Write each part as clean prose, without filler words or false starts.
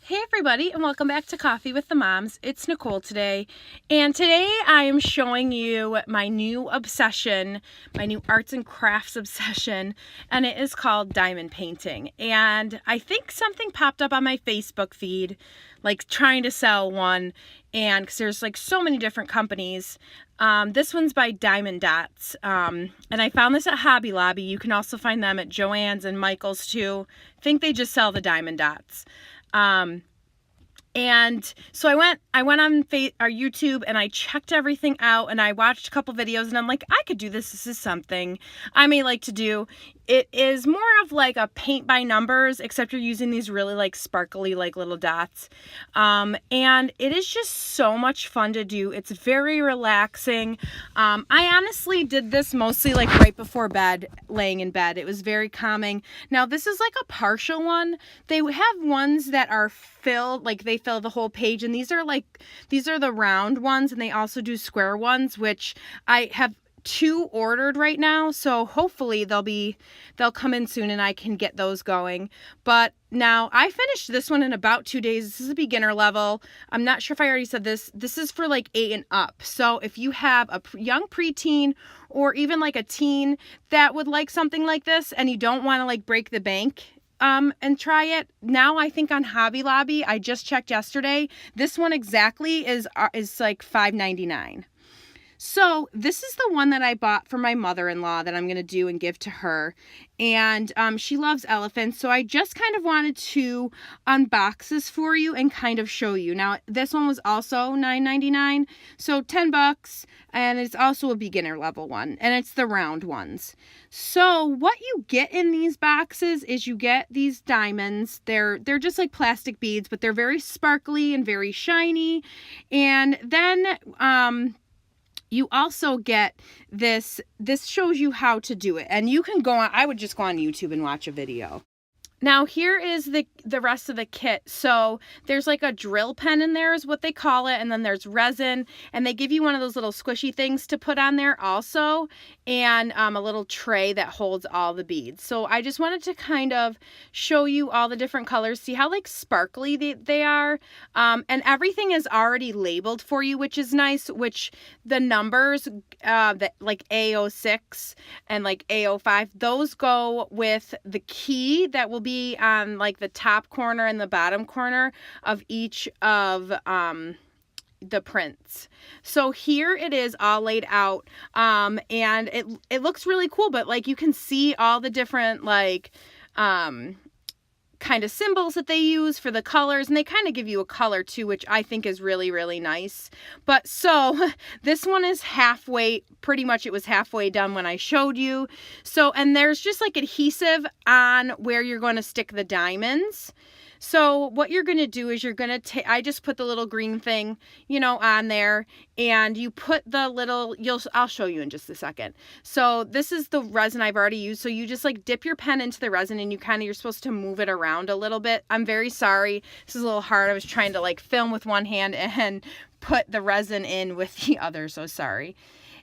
Hey everybody, and welcome back to Coffee with the Moms. It's Nicole today, and today I am showing you my new obsession, my new arts and crafts obsession, and it is called diamond painting. And I think something popped up on my Facebook feed, like trying to sell one, and because there's like so many different companies. This one's by Diamond Dots, and I found this at Hobby Lobby. You can also find them at Joann's and Michael's too. I think they just sell the Diamond Dots. And so I went on our YouTube and I checked everything out and I watched a couple videos and I'm like, I could do this. This is something I may like to do. It is more of like a paint by numbers, except you're using these really like sparkly like little dots. And it is just so much fun to do. It's very relaxing. I honestly did this mostly like right before bed, laying in bed. It was very calming. Now this is like a partial one. They have ones that are filled, like they fill the whole page, and these are the round ones, and they also do square ones, which I have 2 ordered right now, so hopefully they'll come in soon and I can get those going. But now I finished this one in about 2 days. This is a beginner level. I'm not sure if I already said this. This is for like 8 and up. So if you have a young preteen or even like a teen that would like something like this and you don't want to like break the bank and try it, now I think on Hobby Lobby, I just checked yesterday, this one exactly is like $5.99. So this is the one that I bought for my mother-in-law that I'm going to do and give to her. And she loves elephants. So I just kind of wanted to unbox this for you and kind of show you. Now, this one was also $9.99. So $10. And it's also a beginner level one. And it's the round ones. So what you get in these boxes is you get these diamonds. They're just like plastic beads, but they're very sparkly and very shiny. And then you also get this shows you how to do it. And you can go on, I would just go on YouTube and watch a video. Now here is the rest of the kit. So there's like a drill pen in there is what they call it. And then there's resin. And they give you one of those little squishy things to put on there also. And a little tray that holds all the beads. So I just wanted to kind of show you all the different colors. See how like sparkly they are. And everything is already labeled for you, which is nice. Which the numbers that like A06 and like A05, those go with the key that will be on like the top corner and the bottom corner of each of the prints. So here it is all laid out, and it looks really cool, but like you can see all the different like kind of symbols that they use for the colors, and they kind of give you a color too, which I think is really, really nice. But so this one is halfway, pretty much it was halfway done when I showed you. So, and there's just like adhesive on where you're going to stick the diamonds. So what you're going to do is you're going to I just put the little green thing, on there, and you put the little, I'll show you in just a second. So this is the resin I've already used. So you just like dip your pen into the resin and you're supposed to move it around a little bit. I'm very sorry. This is a little hard. I was trying to like film with one hand and put the resin in with the other. So sorry.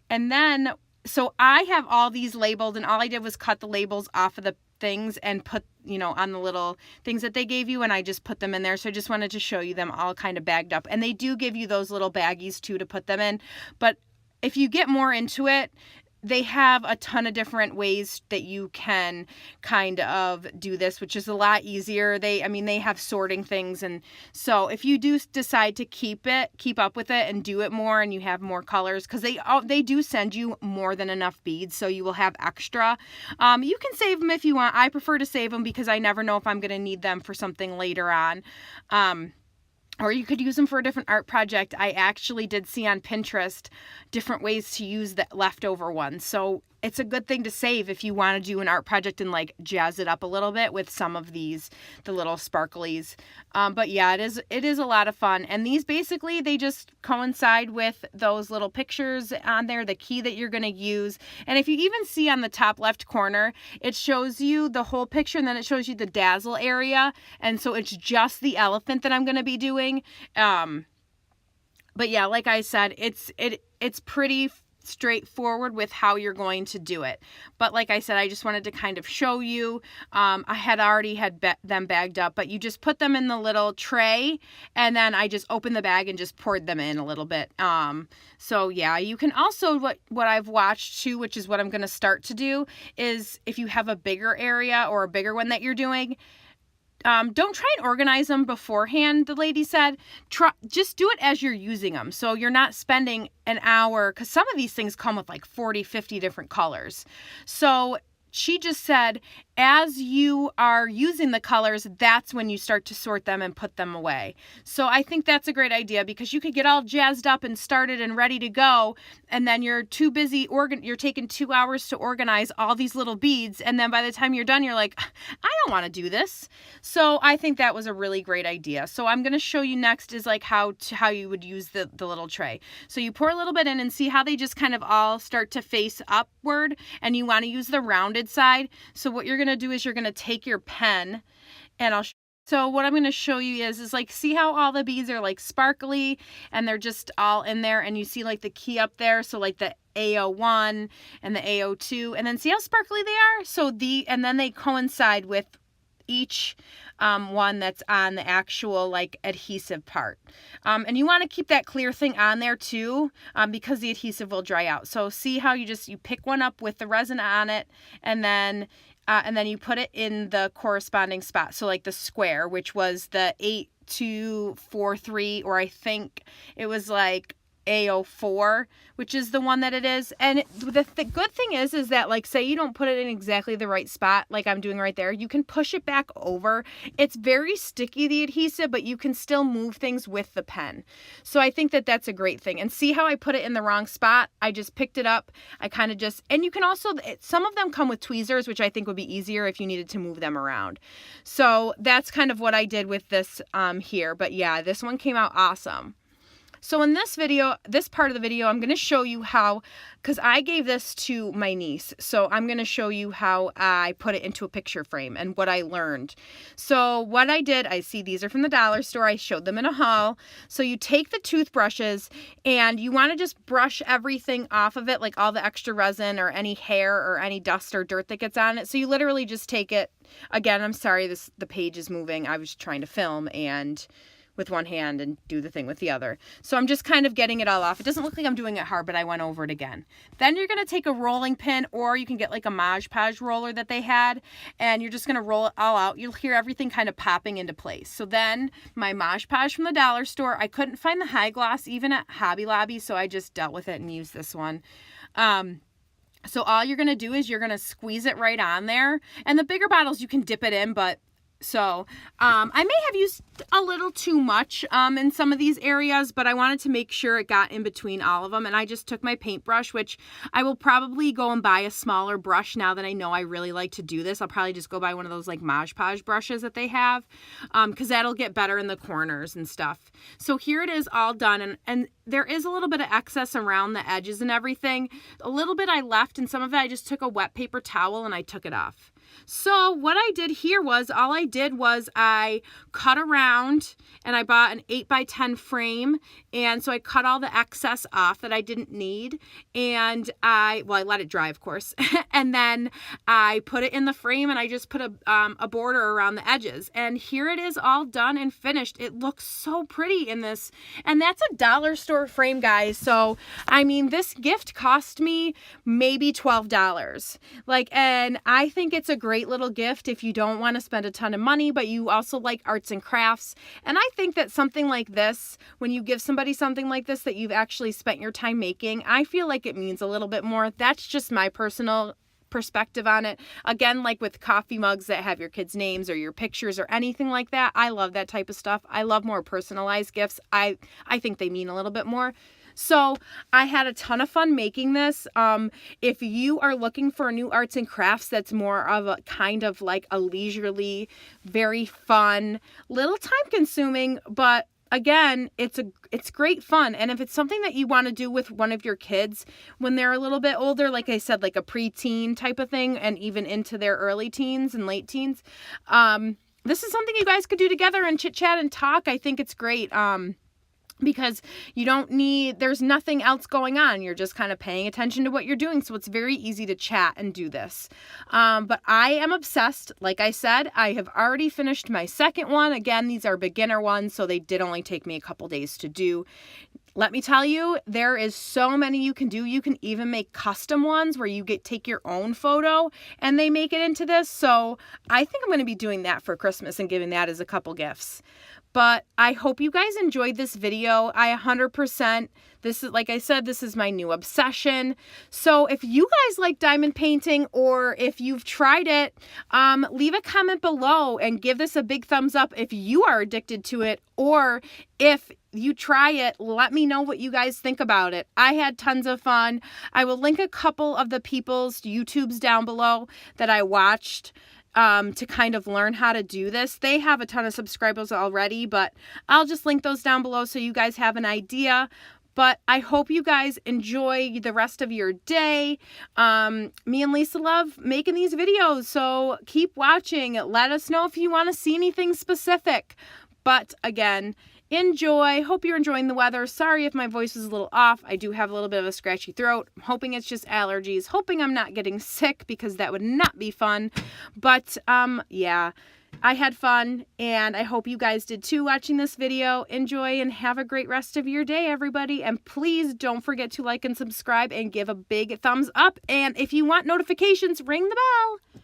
And then, so I have all these labeled, and all I did was cut the labels off of the things and put, on the little things that they gave you, and I just put them in there. So I just wanted to show you them all kind of bagged up. And they do give you those little baggies too to put them in. But if you get more into it, they have a ton of different ways that you can kind of do this, which is a lot easier. They have sorting things. And so if you do decide to keep up with it and do it more, and you have more colors, because they do send you more than enough beads, so you will have extra. You can save them if you want. I prefer to save them because I never know if I'm going to need them for something later on. Or you could use them for a different art project. I actually did see on Pinterest different ways to use the leftover ones. So it's a good thing to save if you want to do an art project and like jazz it up a little bit with some of these, the little sparklies. But yeah, it is a lot of fun. And these basically, they just coincide with those little pictures on there, the key that you're going to use. And if you even see on the top left corner, it shows you the whole picture, and then it shows you the dazzle area. And so it's just the elephant that I'm going to be doing. But yeah, like I said, it's pretty straightforward with how you're going to do it. But like I said, I just wanted to kind of show you. I had already had them bagged up, but you just put them in the little tray, and then I just opened the bag and just poured them in a little bit. So yeah, you can also, what I've watched too, which is what I'm going to start to do, is if you have a bigger area or a bigger one that you're doing, don't try and organize them beforehand, the lady said. Just do it as you're using them. So you're not spending an hour, because some of these things come with like 40, 50 different colors. So she just said, as you are using the colors, that's when you start to sort them and put them away. So I think that's a great idea, because you could get all jazzed up and started and ready to go, and then you're too busy, you're taking 2 hours to organize all these little beads, and then by the time you're done, you're like, I don't want to do this. So I think that was a really great idea. So I'm going to show you next is like how you would use the little tray. So you pour a little bit in and see how they just kind of all start to face upward, and you want to use the rounded side. So what you're going to do is you're going to take your pen, and so what I'm going to show you is like, see how all the beads are like sparkly and they're just all in there, and you see like the key up there, so like the A01 and the A02, and then see how sparkly they are? So and then they coincide with each one that's on the actual like adhesive part, and you want to keep that clear thing on there too, because the adhesive will dry out. So see how you pick one up with the resin on it, and then you put it in the corresponding spot. So like the square, which was the 8243, or I think it was like A04, which is the one that it is. And the good thing is that, like, say you don't put it in exactly the right spot, like I'm doing right there, you can push it back over. It's very sticky, the adhesive, but you can still move things with the pen. So I think that that's a great thing. And see how I put it in the wrong spot? I just picked it up. I kind of and you can also, some of them come with tweezers, which I think would be easier if you needed to move them around. So that's kind of what I did with this here. But yeah, this one came out awesome. So in this video, this part of the video, I'm going to show you how, because I gave this to my niece, so I'm going to show you how I put it into a picture frame and what I learned. So what I did, I see these are from the dollar store. I showed them in a haul. So you take the toothbrushes and you want to just brush everything off of it, like all the extra resin or any hair or any dust or dirt that gets on it. So you literally just take it. Again, I'm sorry, the page is moving. I was trying to film and with one hand and do the thing with the other. So I'm just kind of getting it all off. It doesn't look like I'm doing it hard, but I went over it again. Then you're going to take a rolling pin, or you can get like a Mod Podge roller that they had, and you're just going to roll it all out. You'll hear everything kind of popping into place. So then my Mod Podge from the dollar store, I couldn't find the high gloss even at Hobby Lobby, so I just dealt with it and used this one. So all you're going to do is you're going to squeeze it right on there. And the bigger bottles you can dip it in, but so I may have used a little too much in some of these areas, but I wanted to make sure it got in between all of them. And I just took my paintbrush, which I will probably go and buy a smaller brush now that I know I really like to do this. I'll probably just go buy one of those like Mod Podge brushes that they have, because that'll get better in the corners and stuff. So here it is all done, and there is a little bit of excess around the edges and everything. A little bit I left, and some of it I just took a wet paper towel and I took it off. So what I did here was, I cut around, and I bought an 8x10 frame, and so I cut all the excess off that I didn't need, and I let it dry, of course, and then I put it in the frame, and I just put a border around the edges, and here it is all done and finished. It looks so pretty in this, and that's a dollar store frame, guys. So I mean, this gift cost me maybe $12. And I think it's a great little gift if you don't want to spend a ton of money, but you also like arts and crafts. And I think that something like this, when you give somebody something like this that you've actually spent your time making, I feel like it means a little bit more. That's just my personal perspective on it. Again, like with coffee mugs that have your kids' names or your pictures or anything like that, I love that type of stuff. I love more personalized gifts. I think they mean a little bit more. So I had a ton of fun making this. If you are looking for new arts and crafts that's more of a kind of like a leisurely, very fun, little time consuming, but again, it's great fun. And if it's something that you want to do with one of your kids when they're a little bit older, like I said, like a preteen type of thing, and even into their early teens and late teens, this is something you guys could do together and chit chat and talk. I think it's great. because there's nothing else going on. You're just kind of paying attention to what you're doing. So it's very easy to chat and do this. But I am obsessed. Like I said, I have already finished my second one. Again, these are beginner ones, so they did only take me a couple days to do. Let me tell you, there is so many you can do. You can even make custom ones where you take your own photo and they make it into this. So I think I'm going to be doing that for Christmas and giving that as a couple gifts. But I hope you guys enjoyed this video. I 100%, this is, like I said, this is my new obsession. So if you guys like diamond painting, or if you've tried it, leave a comment below and give this a big thumbs up if you are addicted to it, or if you try it, let me know what you guys think about it. I had tons of fun. I will link a couple of the people's YouTubes down below that I watched to kind of learn how to do this. They have a ton of subscribers already, but I'll just link those down below so you guys have an idea. But I hope you guys enjoy the rest of your day. Me and Lisa love making these videos, so keep watching. Let us know if you want to see anything specific. But again, enjoy. Hope you're enjoying the weather. Sorry if my voice is a little off. I do have a little bit of a scratchy throat. I'm hoping it's just allergies. Hoping I'm not getting sick, because that would not be fun. But yeah, I had fun, and I hope you guys did too watching this video. Enjoy and have a great rest of your day, everybody. And please don't forget to like and subscribe and give a big thumbs up. And if you want notifications, ring the bell.